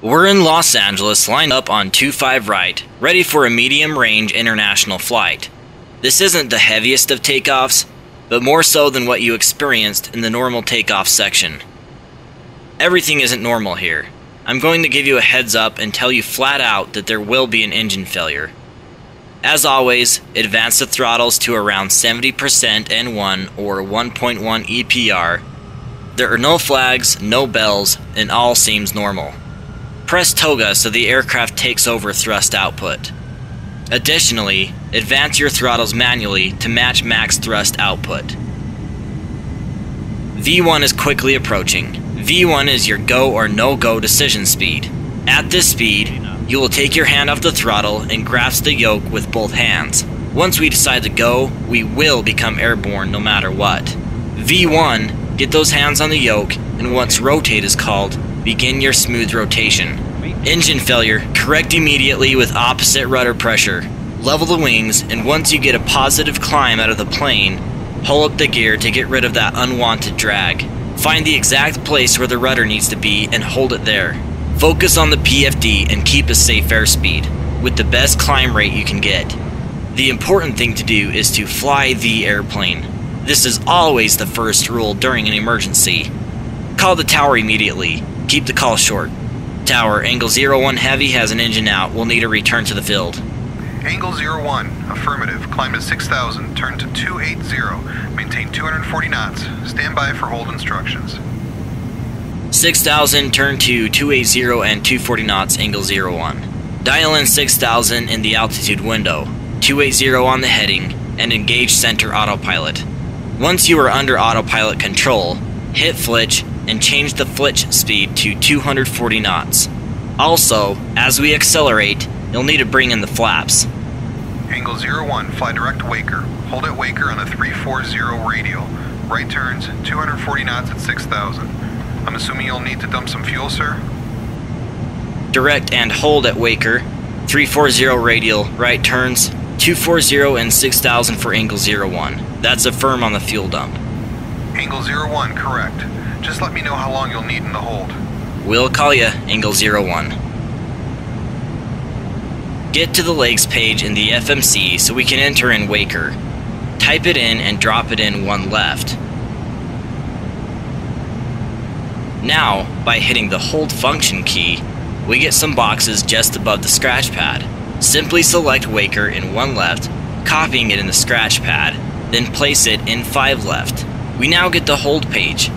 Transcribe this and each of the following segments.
We're in Los Angeles, lined up on 25 right, ready for a medium-range international flight. This isn't the heaviest of takeoffs, but more so than what you experienced in the normal takeoff section. Everything isn't normal here. I'm going to give you a heads up and tell you flat out that there will be an engine failure. As always, advance the throttles to around 70% N1 or 1.1 EPR. There are no flags, no bells, and all seems normal. Press toga so the aircraft takes over thrust output. Additionally, advance your throttles manually to match max thrust output. V1 is quickly approaching. V1 is your go or no-go decision speed. At this speed, you will take your hand off the throttle and grasp the yoke with both hands. Once we decide to go, we will become airborne no matter what. V1, get those hands on the yoke, and once rotate is called, begin your smooth rotation. Engine failure, correct immediately with opposite rudder pressure. Level the wings, and once you get a positive climb out of the plane, pull up the gear to get rid of that unwanted drag. Find the exact place where the rudder needs to be and hold it there. Focus on the PFD and keep a safe airspeed, with the best climb rate you can get. The important thing to do is to fly the airplane. This is always the first rule during an emergency. Call the tower immediately. Keep the call short. Tower, angle 01 heavy has an engine out. We'll need a return to the field. Angle 01, affirmative. Climb to 6,000, turn to 280. Maintain 240 knots. Stand by for hold instructions. 6,000, turn to 280 and 240 knots, angle 01. Dial in 6,000 in the altitude window, 280 on the heading, and engage center autopilot. Once you are under autopilot control, hit flitch and change the flitch speed to 240 knots. Also, as we accelerate, you'll need to bring in the flaps. Angle 01, fly direct Waker. Hold at Waker on a 340 radial. Right turns, 240 knots at 6,000. I'm assuming you'll need to dump some fuel, sir? Direct and hold at Waker, 340 radial, right turns, 240 and 6,000 for angle 01. That's affirm on the fuel dump. Angle 01, correct. Just let me know how long you'll need in the hold. We'll call you, angle 01. Get to the legs page in the FMC so we can enter in Waker. Type it in and drop it in one left. Now, by hitting the hold function key, we get some boxes just above the scratch pad. Simply select Waker in one left, copying it in the scratch pad, then place it in 5 left. We now get the hold page.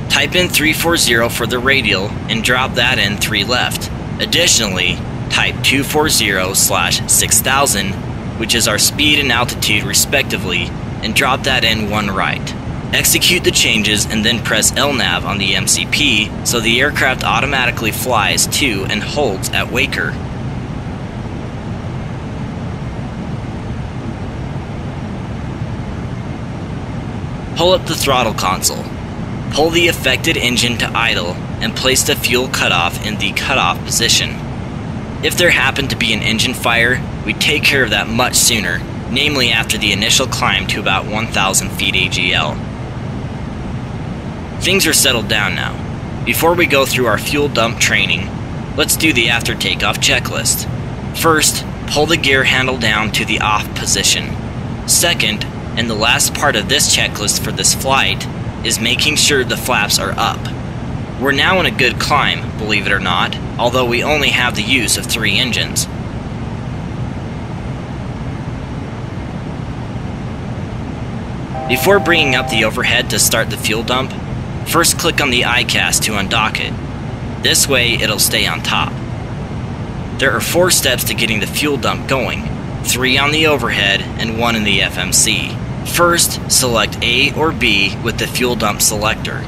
Type in 340 for the radial and drop that in 3 left. Additionally, type 240/6000, which is our speed and altitude respectively, and drop that in 1 right. Execute the changes and then press LNAV on the MCP so the aircraft automatically flies to and holds at Waker. Pull up the throttle console. Pull the affected engine to idle and place the fuel cutoff in the cutoff position. If there happened to be an engine fire, we'd take care of that much sooner, namely after the initial climb to about 1,000 feet AGL. Things are settled down now. Before we go through our fuel dump training, let's do the after takeoff checklist. First, pull the gear handle down to the off position. Second, and the last part of this checklist for this flight, is making sure the flaps are up. We're now in a good climb, believe it or not, although we only have the use of 3 engines. Before bringing up the overhead to start the fuel dump, first click on the iCast to undock it. This way it'll stay on top. There are 4 steps to getting the fuel dump going, 3 on the overhead and 1 in the FMC. First, select A or B with the fuel dump selector.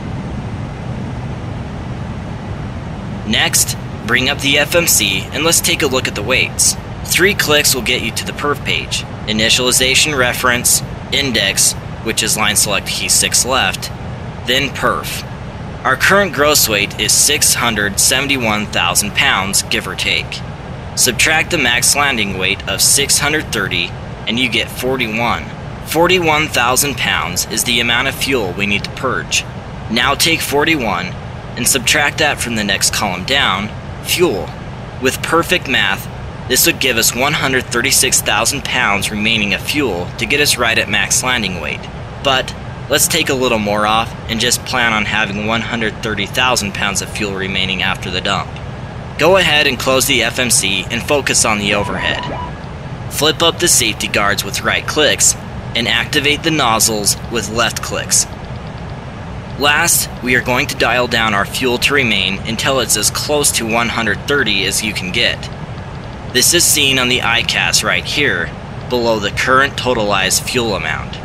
Next, bring up the FMC and let's take a look at the weights. 3 clicks will get you to the perf page. Initialization reference, index, which is line select key 6 left, then perf. Our current gross weight is 671,000 pounds, give or take. Subtract the max landing weight of 630 and you get 41. 41,000 pounds is the amount of fuel we need to purge. Now take 41 and subtract that from the next column down, fuel. With perfect math, this would give us 136,000 pounds remaining of fuel to get us right at max landing weight. But let's take a little more off and just plan on having 130,000 pounds of fuel remaining after the dump. Go ahead and close the FMC and focus on the overhead. Flip up the safety guards with right clicks and activate the nozzles with left clicks. Last, we are going to dial down our fuel to remain until it's as close to 130 as you can get. This is seen on the ICAS right here, below the current totalized fuel amount.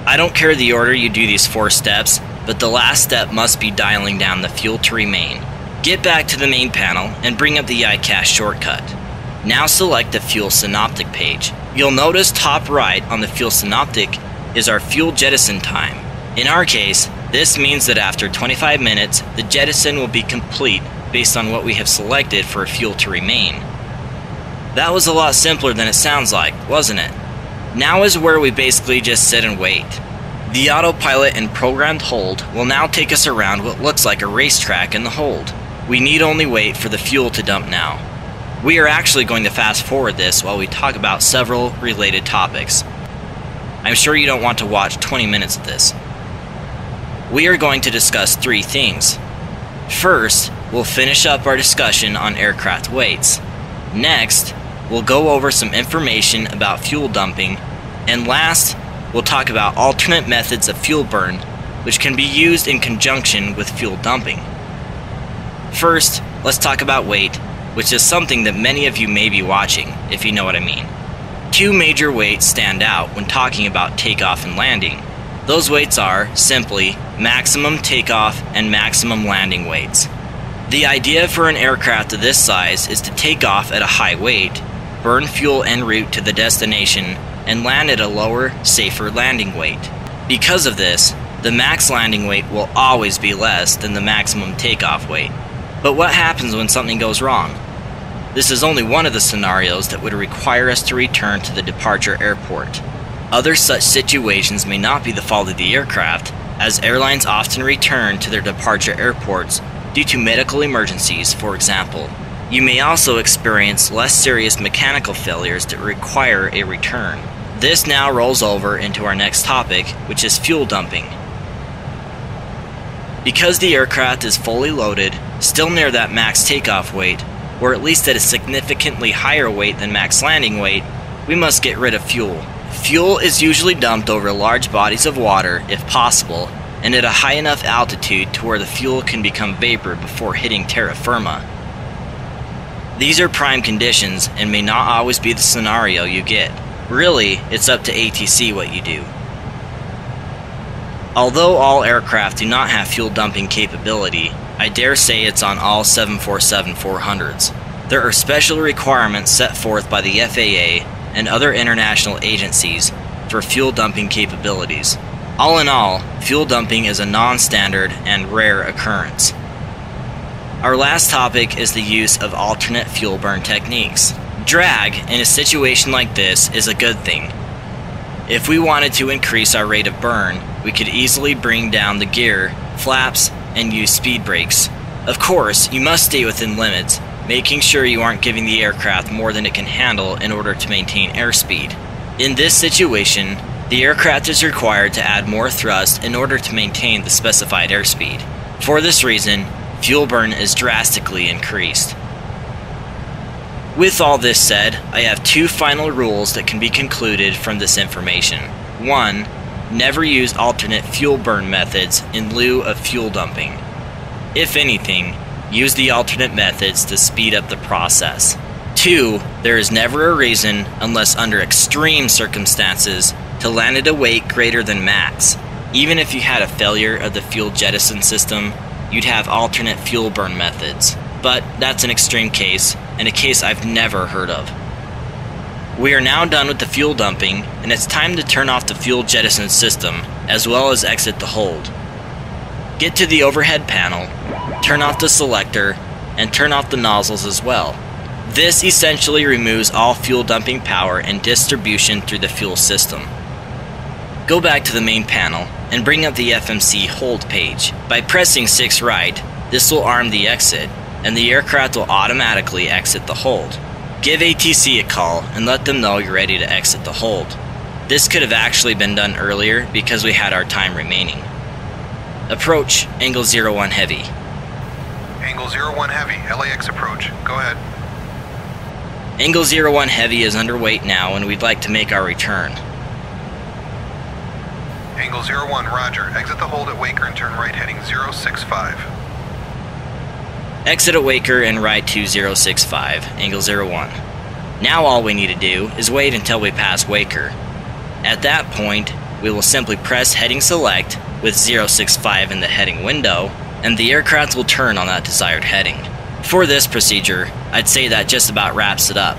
I don't care the order you do these 4 steps, but the last step must be dialing down the fuel to remain. Get back to the main panel and bring up the ICAS shortcut. Now select the Fuel Synoptic page. You'll notice top right on the Fuel Synoptic is our fuel jettison time. In our case, this means that after 25 minutes, the jettison will be complete based on what we have selected for fuel to remain. That was a lot simpler than it sounds like, wasn't it? Now is where we basically just sit and wait. The autopilot and programmed hold will now take us around what looks like a racetrack in the hold. We need only wait for the fuel to dump now. We are actually going to fast forward this while we talk about several related topics. I'm sure you don't want to watch 20 minutes of this. We are going to discuss 3 things. First, we'll finish up our discussion on aircraft weights. Next, we'll go over some information about fuel dumping. And last, we'll talk about alternate methods of fuel burn, which can be used in conjunction with fuel dumping. First, let's talk about weight, which is something that many of you may be watching, if you know what I mean. 2 major weights stand out when talking about takeoff and landing. Those weights are, simply, maximum takeoff and maximum landing weights. The idea for an aircraft of this size is to take off at a high weight, burn fuel en route to the destination, and land at a lower, safer landing weight. Because of this, the max landing weight will always be less than the maximum takeoff weight. But what happens when something goes wrong? This is only one of the scenarios that would require us to return to the departure airport. Other such situations may not be the fault of the aircraft, as airlines often return to their departure airports due to medical emergencies, for example. You may also experience less serious mechanical failures that require a return. This now rolls over into our next topic, which is fuel dumping. Because the aircraft is fully loaded, still near that max takeoff weight, or at least at a significantly higher weight than max landing weight, we must get rid of fuel. Fuel is usually dumped over large bodies of water, if possible, and at a high enough altitude to where the fuel can become vapor before hitting terra firma. These are prime conditions and may not always be the scenario you get. Really, it's up to ATC what you do. Although all aircraft do not have fuel dumping capability, I dare say it's on all 747-400s. There are special requirements set forth by the FAA and other international agencies for fuel dumping capabilities. All in all, fuel dumping is a non-standard and rare occurrence. Our last topic is the use of alternate fuel burn techniques. Drag in a situation like this is a good thing. If we wanted to increase our rate of burn, we could easily bring down the gear, flaps, and use speed brakes. Of course, you must stay within limits, making sure you aren't giving the aircraft more than it can handle in order to maintain airspeed. In this situation, the aircraft is required to add more thrust in order to maintain the specified airspeed. For this reason, fuel burn is drastically increased. With all this said, I have 2 final rules that can be concluded from this information. 1. Never use alternate fuel burn methods in lieu of fuel dumping. If anything, use the alternate methods to speed up the process. 2. There is never a reason, unless under extreme circumstances, to land at a weight greater than max. Even if you had a failure of the fuel jettison system, you'd have alternate fuel burn methods. But that's an extreme case, and a case I've never heard of. We are now done with the fuel dumping, and it's time to turn off the fuel jettison system, as well as exit the hold. Get to the overhead panel, turn off the selector, and turn off the nozzles as well. This essentially removes all fuel dumping power and distribution through the fuel system. Go back to the main panel and bring up the FMC hold page. By pressing 6 right, this will arm the exit. and the aircraft will automatically exit the hold. Give ATC a call and let them know you're ready to exit the hold. This could have actually been done earlier because we had our time remaining. Approach angle 01 heavy. Angle 01 heavy, LAX approach. Go ahead. Angle 01 heavy is underweight now and we'd like to make our return. Angle 01, roger. Exit the hold at Waker and turn right heading 065. Exit at Waker and ride to 065, angle 01. Now all we need to do is wait until we pass Waker. At that point, we will simply press heading select with 065 in the heading window, and the aircraft will turn on that desired heading. For this procedure, I'd say that just about wraps it up.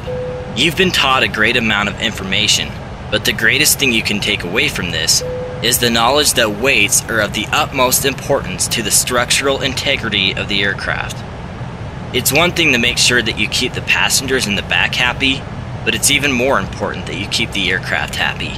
You've been taught a great amount of information, but the greatest thing you can take away from this is the knowledge that weights are of the utmost importance to the structural integrity of the aircraft. It's one thing to make sure that you keep the passengers in the back happy, but it's even more important that you keep the aircraft happy.